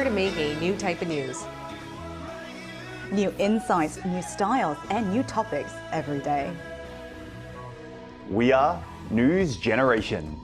to make a new type of news. New insights, new styles, and new topics every day. We are News Generation.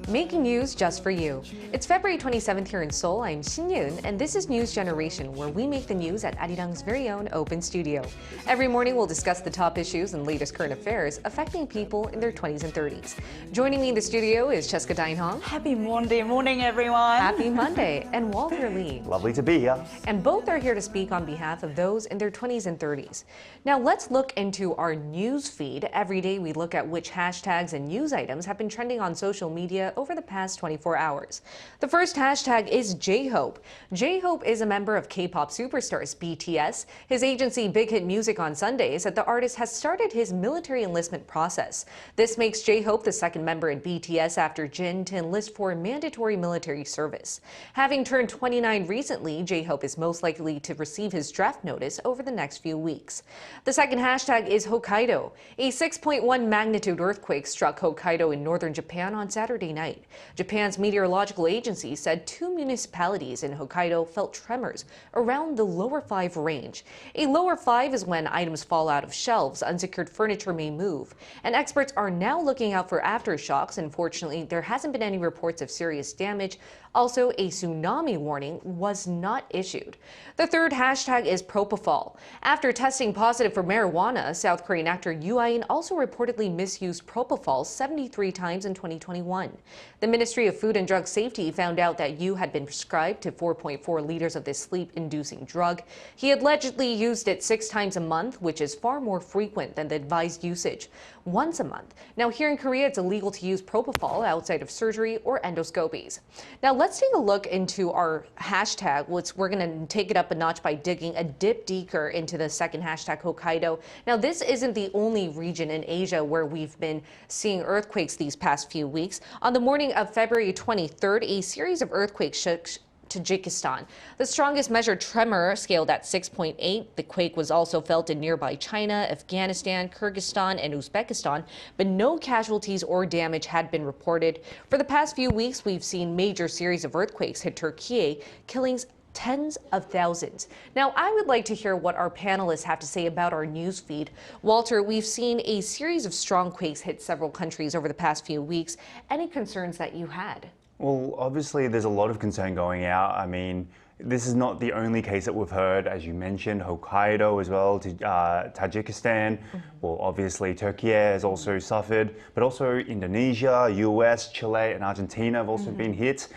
Making news just for you. It's February 27th here in Seoul. I'm Shin Yoon, and this is News Generation, where we make the news at Arirang's very own open studio. Every morning, we'll discuss the top issues and latest current affairs affecting people in their 20s and 30s. Joining me in the studio is Cheska Dainhong. Happy Monday morning, everyone. Happy Monday, and Walter Lee. Lovely to be here. And both are here to speak on behalf of those in their 20s and 30s. Now, let's look into our news feed. Every day, we look at which hashtags and news items have been trending on social media over the past 24 hours. The first hashtag is J-Hope. J-Hope is a member of K-pop superstars BTS. His agency Big Hit Music on Sunday said the artist has started his military enlistment process. This makes J-Hope the second member in BTS after Jin to enlist for mandatory military service. Having turned 29 recently, J-Hope is most likely to receive his draft notice over the next few weeks. The second hashtag is Hokkaido. A 6.1 magnitude earthquake struck Hokkaido in northern Japan on Saturday night. Japan's meteorological agency said 2 municipalities in Hokkaido felt tremors around the lower 5 range. A lower 5 is when items fall out of shelves, unsecured furniture may move, and experts are now looking out for aftershocks. Unfortunately, there hasn't been any reports of serious damage. Also, a tsunami warning was not issued. The third hashtag is propofol. After testing positive for marijuana, South Korean actor Yoo In also reportedly misused propofol 73 times in 2021. The Ministry of Food and Drug Safety found out that Yoo had been prescribed to 4.4 liters of this sleep-inducing drug. He allegedly used it 6 times a month, which is far more frequent than the advised usage, once a month. Now, here in Korea, it's illegal to use propofol outside of surgery or endoscopies. Now, let's take a look into our hashtag. We're going to take it up a notch by digging a dip deeper into the second hashtag, Hokkaido. Now, this isn't the only region in Asia where we've been seeing earthquakes these past few weeks. On the morning of February 23rd, a series of earthquakes shook Tajikistan. The strongest measured tremor scaled at 6.8. The quake was also felt in nearby China, Afghanistan, Kyrgyzstan, and Uzbekistan, but no casualties or damage had been reported. For the past few weeks, we've seen major series of earthquakes hit Turkiye, killing tens of thousands. Now, I would like to hear what our panelists have to say about our news feed. Walter, we've seen a series of strong quakes hit several countries over the past few weeks. Any concerns that you had? Well, obviously there's a lot of concern going out. I mean, this is not the only case that we've heard, as you mentioned, Hokkaido as well, Tajikistan. Well, obviously Turkiye has also suffered, but also Indonesia, US, Chile, and Argentina have also been hit.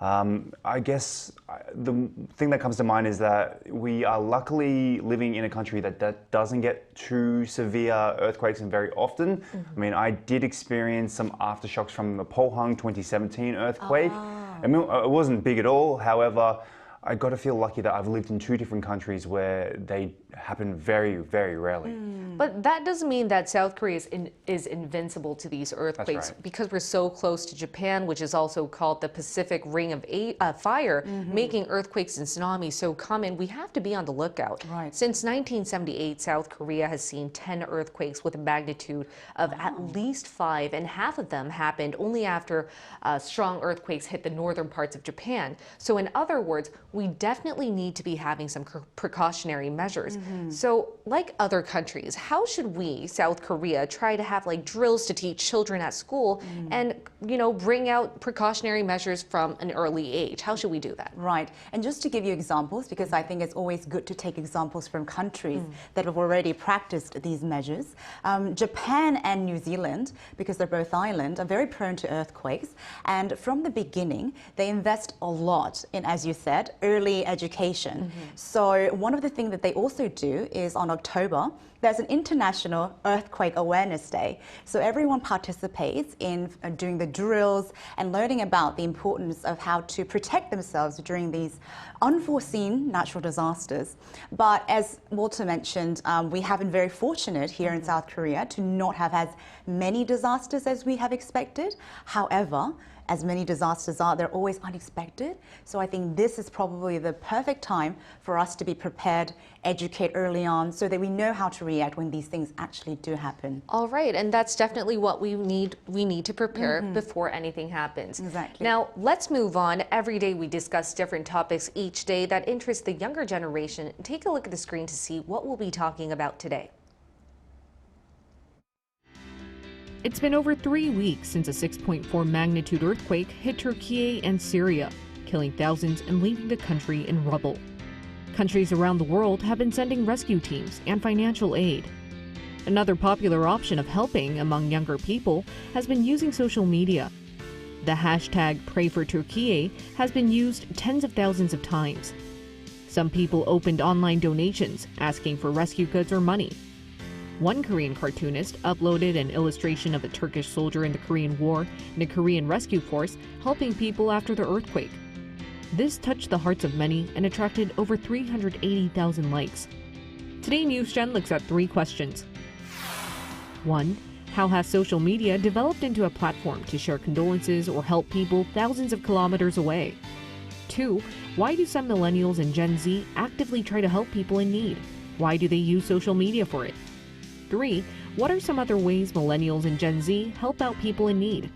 I guess the thing that comes to mind is that we are luckily living in a country that doesn't get too severe earthquakes and very often. I mean, I did experience some aftershocks from the Pohang 2017 earthquake. I mean, it wasn't big at all. However, I got to feel lucky that I've lived in 2 different countries where they happen very, very rarely. But that doesn't mean that South Korea is invincible to these earthquakes. That's right. Because we're so close to Japan, which is also called the Pacific Ring of Fire, making earthquakes and tsunamis so common. We have to be on the lookout. Right. Since 1978, South Korea has seen 10 earthquakes with a magnitude of at least 5, and half of them happened only after strong earthquakes hit the northern parts of Japan. So in other words, we definitely need to be having some precautionary measures. So like other countries, how should we, South Korea, try to have like drills to teach children at school and, you know, bring out precautionary measures from an early age? How should we do that? Right. And just to give you examples, because I think it's always good to take examples from countries that have already practiced these measures. Japan and New Zealand, because they're both island, are very prone to earthquakes. And from the beginning, they invest a lot in, as you said, early education. So one of the things that they also do is on October, there's an International Earthquake Awareness Day. So everyone participates in doing the drills and learning about the importance of how to protect themselves during these unforeseen natural disasters. But as Walter mentioned, we have been very fortunate here in South Korea to not have as many disasters as we have expected. However, as many disasters are, they're always unexpected. So I think this is probably the perfect time for us to be prepared, educate early on, so that we know how to react when these things actually do happen. All right, and that's definitely what we need to prepare before anything happens. Exactly. Now, let's move on. Every day we discuss different topics each day that interest the younger generation. Take a look at the screen to see what we'll be talking about today. It's been over 3 weeks since a 6.4 magnitude earthquake hit Turkiye and Syria, killing thousands and leaving the country in rubble. Countries around the world have been sending rescue teams and financial aid. Another popular option of helping among younger people has been using social media. The hashtag #PrayForTurkiye has been used tens of thousands of times. Some people opened online donations asking for rescue goods or money. One Korean cartoonist uploaded an illustration of a Turkish soldier in the Korean War and a Korean rescue force helping people after the earthquake. This touched the hearts of many and attracted over 380,000 likes. Today News Gen looks at 3 questions. 1. How has social media developed into a platform to share condolences or help people thousands of kilometers away? 2. Why do some millennials and Gen Z actively try to help people in need? Why do they use social media for it? 3. What are some other ways millennials and Gen Z help out people in need?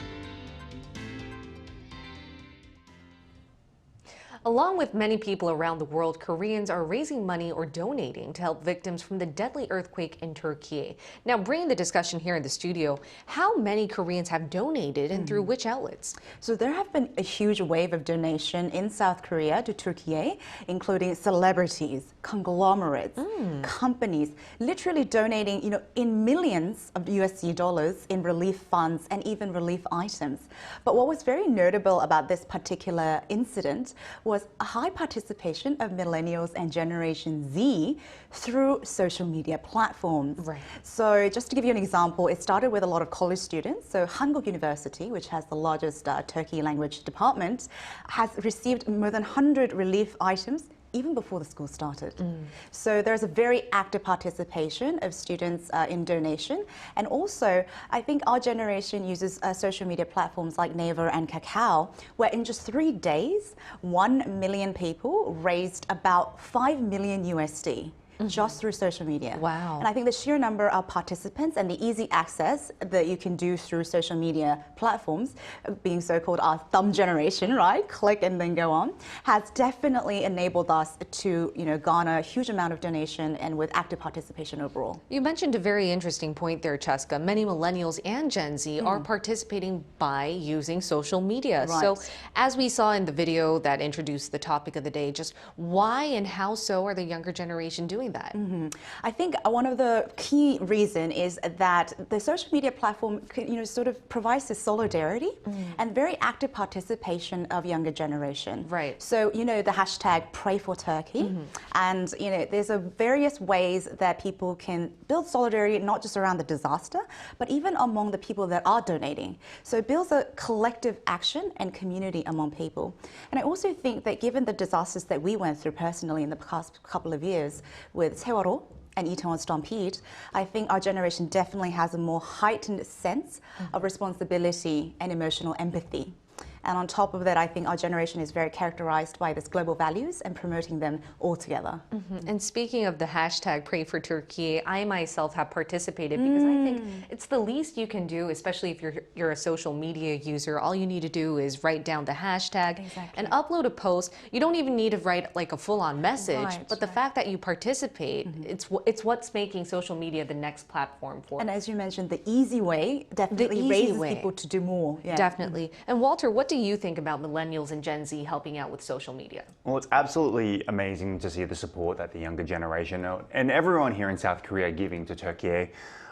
Along with many people around the world, Koreans are raising money or donating to help victims from the deadly earthquake in Turkey. Now, bringing the discussion here in the studio, how many Koreans have donated and through which outlets? So there have been a huge wave of donation in South Korea to Turkiye, including celebrities, conglomerates, companies, literally donating, in millions of USD dollars in relief funds and even relief items. But what was very notable about this particular incident was a high participation of millennials and Generation Z through social media platforms. Right. So just to give you an example, it started with a lot of college students. So Hanguk University, which has the largest Turkey language department, has received more than 100 relief items even before the school started. So there's a very active participation of students in donation. And also, I think our generation uses social media platforms like Naver and Kakao, where in just 3 days, 1 million people raised about 5 million USD. Just through social media. Wow. And I think the sheer number of participants and the easy access that you can do through social media platforms, being so-called our thumb generation, right? Click and then go on, has definitely enabled us to, garner a huge amount of donation and with active participation overall. You mentioned a very interesting point there, Cheska. Many millennials and Gen Z are participating by using social media. Right. So as we saw in the video that introduced the topic of the day, just why and how so are the younger generation doing that? I think one of the key reason is that the social media platform, sort of provides this solidarity and very active participation of younger generation. Right. So, the hashtag #PrayForTurkey, and there's various ways that people can build solidarity not just around the disaster, but even among the people that are donating. So it builds a collective action and community among people. And I also think that given the disasters that we went through personally in the past couple of years with Seoul and Itaewon Stampede, I think our generation definitely has a more heightened sense of responsibility and emotional empathy. And on top of that, I think our generation is very characterized by this global values and promoting them all together. And speaking of the hashtag #PrayForTurkiye, I myself have participated because I think it's the least you can do, especially if you're a social media user. All you need to do is write down the hashtag and upload a post. You don't even need to write like a full-on message, but the fact that you participate, it's what's making social media the next platform for. And as you mentioned, the easy way definitely raises people to do more. Yeah. Definitely. And Walter, what do you think about millennials and Gen Z helping out with social media? Well, it's absolutely amazing to see the support that the younger generation and everyone here in South Korea are giving to Turkiye.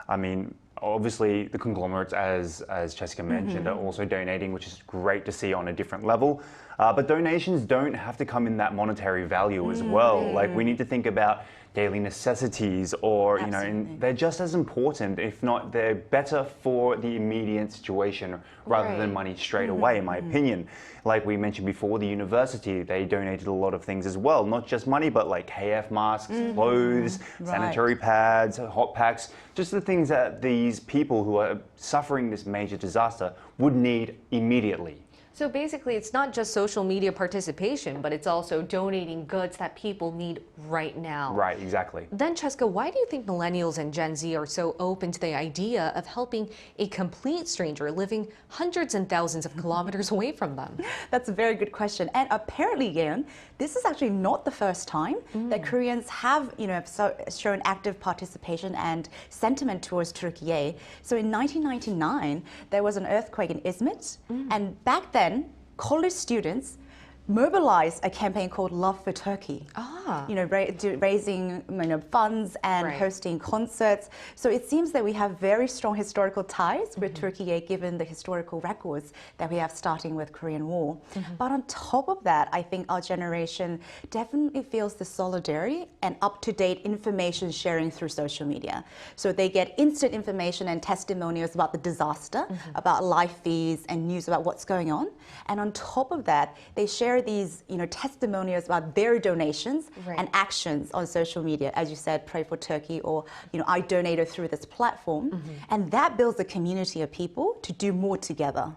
I mean, obviously the conglomerates, as Jessica mentioned, are also donating, which is great to see on a different level. But donations don't have to come in that monetary value as well. Like, we need to think about daily necessities, or and they're just as important, if not they're better for the immediate situation rather than money straight away, in my opinion. Like we mentioned before, the university, they donated a lot of things as well, not just money, but like KF masks, clothes, sanitary pads, hot packs, just the things that these people who are suffering this major disaster would need immediately. So basically, it's not just social media participation, but it's also donating goods that people need right now. Right, exactly. Then, Cheska, why do you think millennials and Gen Z are so open to the idea of helping a complete stranger living hundreds and thousands of kilometers away from them? That's a very good question. And apparently, Yeon, this is actually not the first time that Koreans have, shown active participation and sentiment towards Turkiye. So in 1999, there was an earthquake in Izmit, and back then, college students mobilized a campaign called Love for Turkey. Raising funds and hosting concerts. So it seems that we have very strong historical ties with Turkey, given the historical records that we have starting with Korean War. But on top of that, I think our generation definitely feels the solidarity and up-to-date information sharing through social media. So they get instant information and testimonials about the disaster, about live feeds and news about what's going on. And on top of that, they share these testimonials about their donations and actions on social media. As you said, Pray for Turkey, or I donated through this platform. And that builds a community of people to do more together.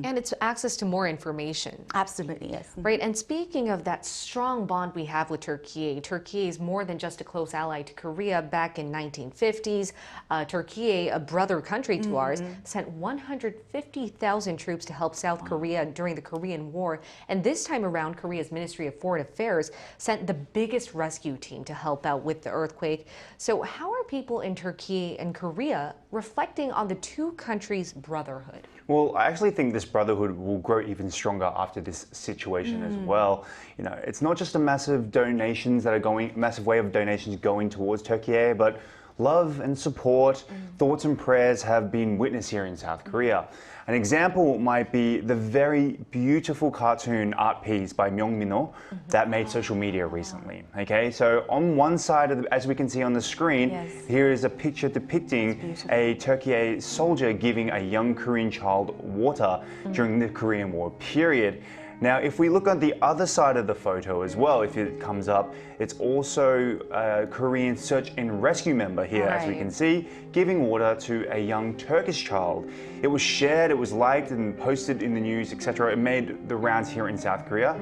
And it's access to more information. Absolutely, yes. Right, and speaking of that strong bond we have with Turkiye, Turkiye is more than just a close ally to Korea. Back in 1950s, Turkiye, a brother country to ours, sent 150,000 troops to help South Korea during the Korean War. And this time around, Korea's Ministry of Foreign Affairs sent the biggest rescue team to help out with the earthquake. So how are people in Turkiye and Korea reflecting on the two countries' brotherhood? Well, I actually think this brotherhood will grow even stronger after this situation as well. It's not just a massive wave of donations going towards Turkiye, but love and support, thoughts and prayers have been witnessed here in South Korea. An example might be the very beautiful cartoon art piece by myeongminho that made social media recently. Okay, so on one side, as we can see on the screen, here is a picture depicting a Turkiye soldier giving a young Korean child water during the Korean War period. Now, if we look on the other side of the photo as well, if it comes up, it's also a Korean search and rescue member here, as we can see, giving water to a young Turkish child. It was shared, it was liked and posted in the news, etc. It made the rounds here in South Korea.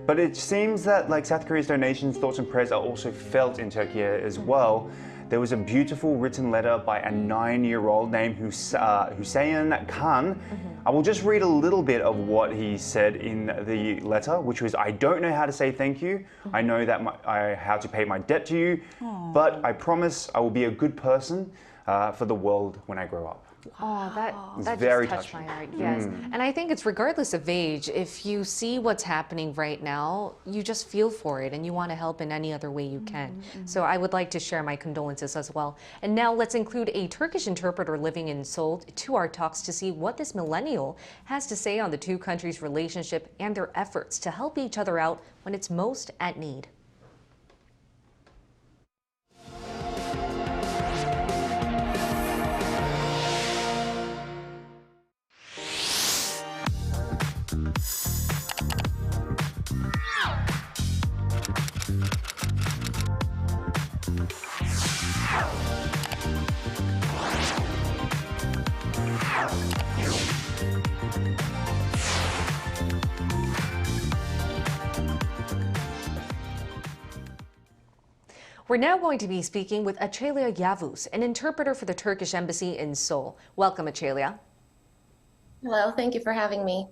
But it seems that South Korea's donations, thoughts and prayers are also felt in Turkey as well. There was a beautiful written letter by a 9-year-old named Hussein Khan. I will just read a little bit of what he said in the letter, which was, I don't know how to say thank you. I know that how to pay my debt to you, but I promise I will be a good person for the world when I grow up. Oh, that just very touched touching. my heart, yes. And I think it's regardless of age, if you see what's happening right now, you just feel for it and you want to help in any other way you can. So I would like to share my condolences as well. And now let's include a Turkish interpreter living in Seoul to our talks to see what this millennial has to say on the two countries' relationship and their efforts to help each other out when it's most at need. We're now going to be speaking with Achelia Yavuz, an interpreter for the Turkish Embassy in Seoul. Welcome, Achelia. Hello, thank you for having me.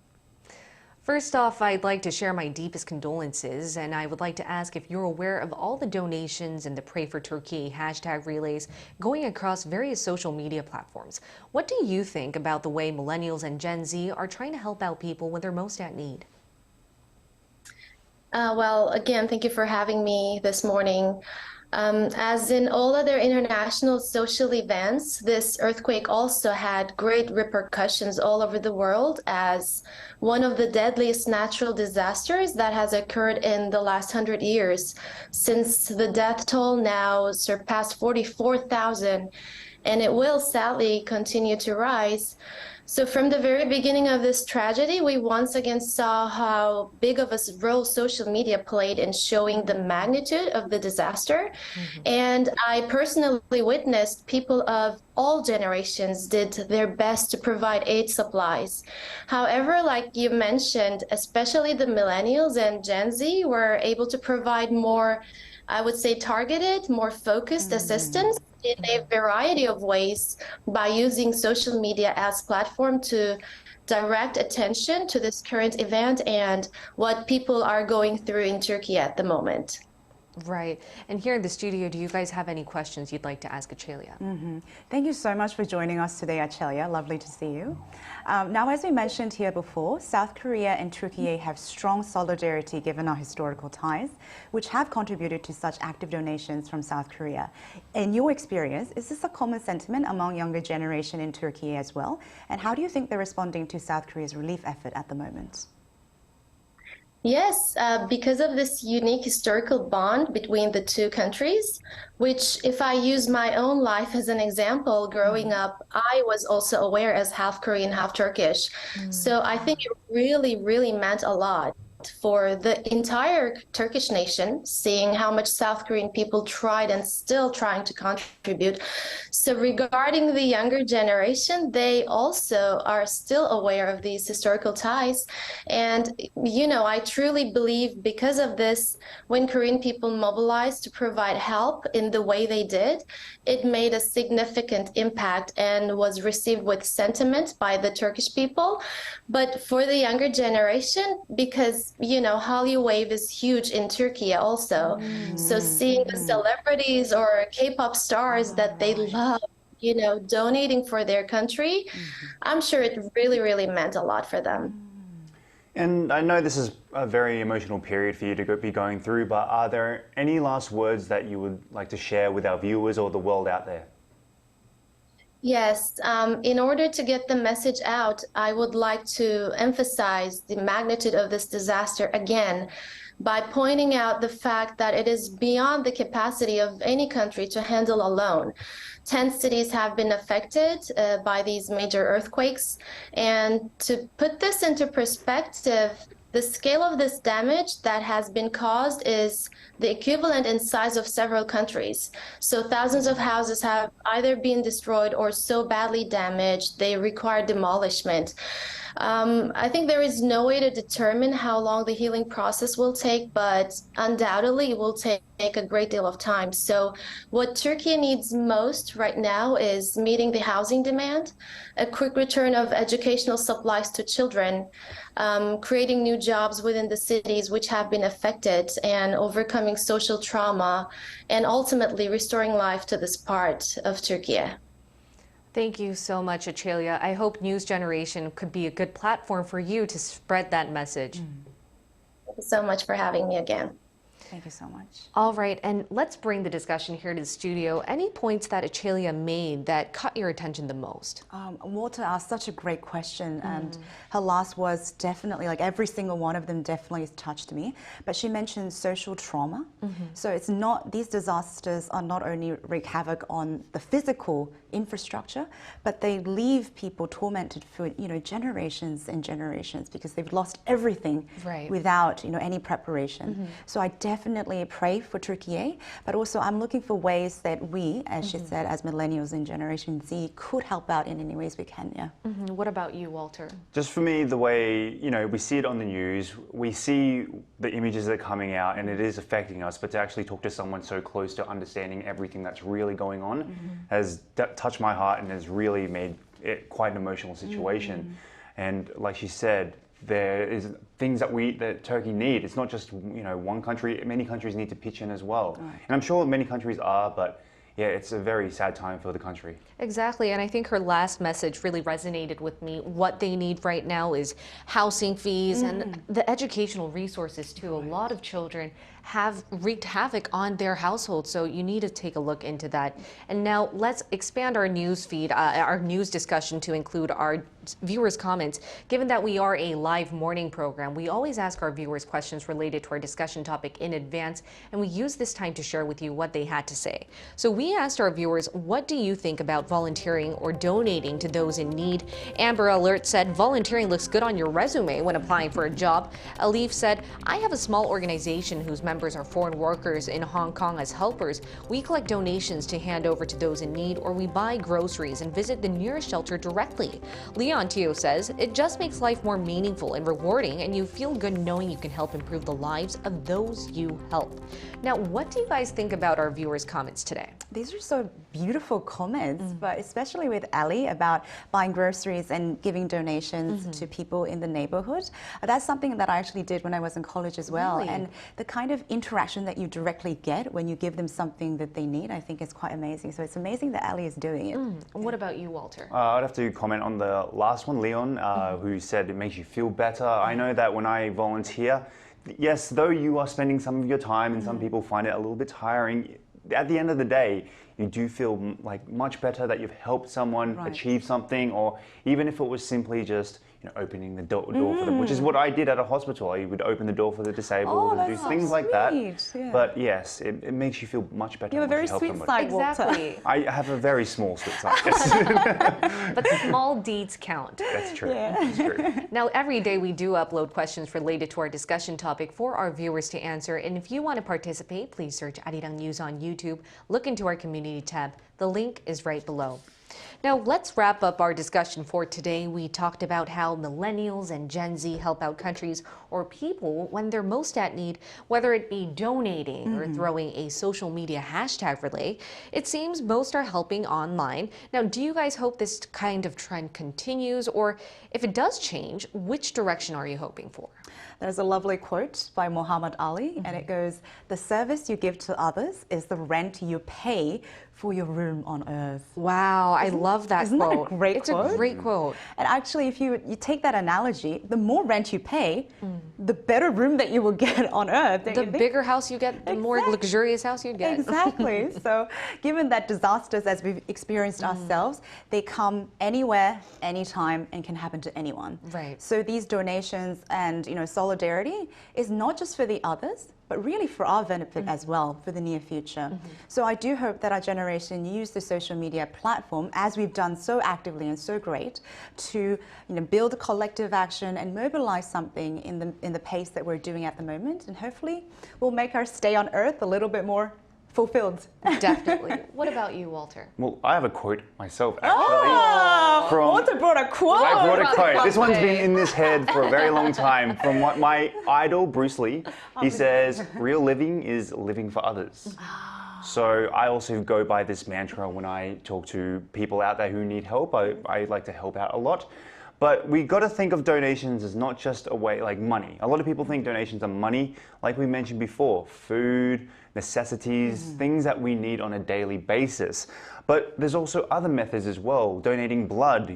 First off, I'd like to share my deepest condolences, and I would like to ask if you're aware of all the donations and the Pray for Turkey hashtag relays going across various social media platforms. What do you think about the way millennials and Gen Z are trying to help out people when they're most at need? Well, again, thank you for having me this morning. As in all other international social events, this earthquake also had great repercussions all over the world as one of the deadliest natural disasters that has occurred in the last 100 years, since the death toll now surpassed 44,000. and it will sadly continue to rise. So from the very beginning of this tragedy, we once again saw how big of a role social media played in showing the magnitude of the disaster. And I personally witnessed people of all generations did their best to provide aid supplies. However, like you mentioned, especially the millennials and Gen Z were able to provide more, I would say, targeted, more focused assistance in a variety of ways by using social media as platform to direct attention to this current event and what people are going through in Turkey at the moment. Right. And here in the studio, do you guys have any questions you'd like to ask Achelia? Thank you so much for joining us today, Achelia. Lovely to see you. Now, as we mentioned here before, South Korea and Turkiye have strong solidarity given our historical ties, which have contributed to such active donations from South Korea. In your experience, is this a common sentiment among younger generation in Turkey as well? And how do you think they're responding to South Korea's relief effort at the moment? Yes, because of this unique historical bond between the two countries, which if I use my own life as an example, growing up, I was also aware as half Korean, half Turkish. So I think it really, really meant a lot for the entire Turkish nation, seeing how much South Korean people tried and still trying to contribute. So regarding the younger generation, they also are still aware of these historical ties. And, you know, I truly believe because of this, when Korean people mobilized to provide help in the way they did, it made a significant impact and was received with sentiment by the Turkish people. But for the younger generation, because you know, Hallyu wave is huge in Turkey also. So seeing the celebrities or K-pop stars that they love, you know, donating for their country, I'm sure it really, really meant a lot for them. And I know this is a very emotional period for you to be going through, but are there any last words that you would like to share with our viewers or the world out there? Yes, in order to get the message out, I would like to emphasize the magnitude of this disaster again by pointing out the fact that it is beyond the capacity of any country to handle alone. 10 cities have been affected by these major earthquakes. And to put this into perspective, the scale of this damage that has been caused is the equivalent in size of several countries. So thousands of houses have either been destroyed or so badly damaged they require demolishment. I think there is no way to determine how long the healing process will take, but undoubtedly it will take a great deal of time. So what Turkey needs most right now is meeting the housing demand, a quick return of educational supplies to children, creating new jobs within the cities which have been affected, and overcoming social trauma, and ultimately restoring life to this part of Turkey. Thank you so much, Achelia. I hope News Generation could be a good platform for you to spread that message. Thank you so much for having me again. Thank you so much. All right, and let's bring the discussion here to the studio. Any points that Achelia made that caught your attention the most? Walter asked such a great question, and her last was definitely, like every single one of them definitely touched me. But she mentioned social trauma. So it's not, these disasters are not only wreak havoc on the physical infrastructure, but they leave people tormented for, you know, generations and generations because they've lost everything without, you know, any preparation. So I definitely pray for Turkiye, but also I'm looking for ways that we, as she said, as millennials and Generation Z, could help out in any ways we can. Yeah. What about you, Walter? Just for me, the way, you know, we see it on the news, we see the images that are coming out and it is affecting us, but to actually talk to someone so close to understanding everything that's really going on has touched my heart and has really made it quite an emotional situation. And like she said, there is things that Turkey need. It's not just, you know, one country. Many countries need to pitch in as well. And I'm sure many countries are, but yeah, it's a very sad time for the country. Exactly, and I think her last message really resonated with me. What they need right now is housing fees and the educational resources too. A lot of children have wreaked havoc on their households, so you need to take a look into that. And now let's expand our news feed, our news discussion to include our viewers' comments. Given that we are a live morning program, we always ask our viewers questions related to our discussion topic in advance, and we use this time to share with you what they had to say. So we asked our viewers, what do you think about volunteering or donating to those in need? Amber Alert said, volunteering looks good on your resume when applying for a job. Alif said, I have a small organization whose members are foreign workers in Hong Kong as helpers. We collect donations to hand over to those in need, or we buy groceries and visit the nearest shelter directly. Leon Teo says, it just makes life more meaningful and rewarding, and you feel good knowing you can help improve the lives of those you help. Now, what do you guys think about our viewers' comments today? These are so beautiful comments, but especially with Ali about buying groceries and giving donations to people in the neighborhood. That's something that I actually did when I was in college as well. Really? And the kind of interaction that you directly get when you give them something that they need, I think is quite amazing. So it's amazing that Ali is doing it. And what about you, Walter? I'd have to comment on the last one, Leon, who said it makes you feel better. I know that when I volunteer, yes, though you are spending some of your time and some people find it a little bit tiring, at the end of the day, you do feel like much better that you've helped someone achieve something, or even if it was simply just opening the door for them, which is what I did at a hospital. I would open the door for the disabled and do things like that. Yeah. But yes, it makes you feel much better. You have a very sweet side, Walter. Exactly. I have a very small sweet side. Yes. But small deeds count. That's true. Yeah. That's true. Now, every day we do upload questions related to our discussion topic for our viewers to answer. And if you want to participate, please search Arirang News on YouTube. Look into our community tab. The link is right below. Now, let's wrap up our discussion for today. We talked about how millennials and Gen Z help out countries or people when they're most at need, whether it be donating or throwing a social media hashtag relay. It seems most are helping online. Now, do you guys hope this kind of trend continues, or if it does change, which direction are you hoping for? There's a lovely quote by Muhammad Ali, and it goes, "The service you give to others is the rent you pay for your room on earth." Wow, I love that isn't quote. that a great it's quote? a great quote. And actually, if you take that analogy, the more rent you pay, the better room that you will get on earth. The bigger house you get, the more luxurious house you get. Exactly. So given that disasters, as we've experienced ourselves, they come anywhere, anytime, and can happen to anyone. Right. So these donations and solidarity is not just for the others, but really for our benefit as well for the near future. So I do hope that our generation use the social media platform, as we've done so actively and so great, to build a collective action and mobilize something in the pace that we're doing at the moment, and hopefully we'll make our stay on Earth a little bit more fulfilled. Definitely. What about you, Walter? Well, I have a quote myself, actually. Walter brought a quote. I brought a quote. This one's been in this head for a very long time. From what my idol, Bruce Lee, he says, real living is living for others. So I also go by this mantra when I talk to people out there who need help. I like to help out a lot. But we got to think of donations as not just a way like money. A lot of people think donations are money, like we mentioned before, food, necessities, things that we need on a daily basis. But there's also other methods as well. Donating blood,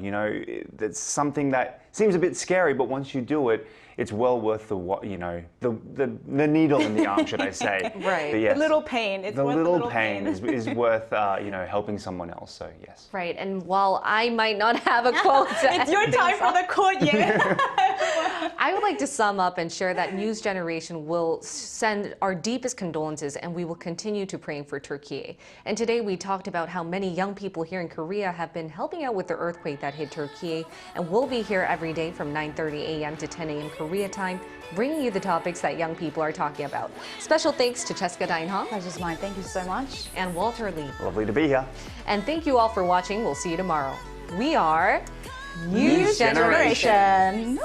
that's something that seems a bit scary, but once you do it, it's well worth the needle in the arm, should I say? Right. The Yes, little pain. It's the worth little pain is worth helping someone else. So yes. Right. And while I might not have a quote, It's your time for the quote, yeah. I would like to sum up and share that News Generation will send our deepest condolences, and we will continue to pray for Turkiye. And today we talked about how many young people here in Korea have been helping out with the earthquake that hit Turkiye, and we'll be here every day from 9:30 a.m. to 10 a.m. Korea time, bringing you the topics that young people are talking about. Special thanks to Cheska Dainha Pleasure's mine. Thank you so much. and Walter Lee. Lovely to be here. And thank you all for watching. We'll see you tomorrow. We are News Generation. Generation.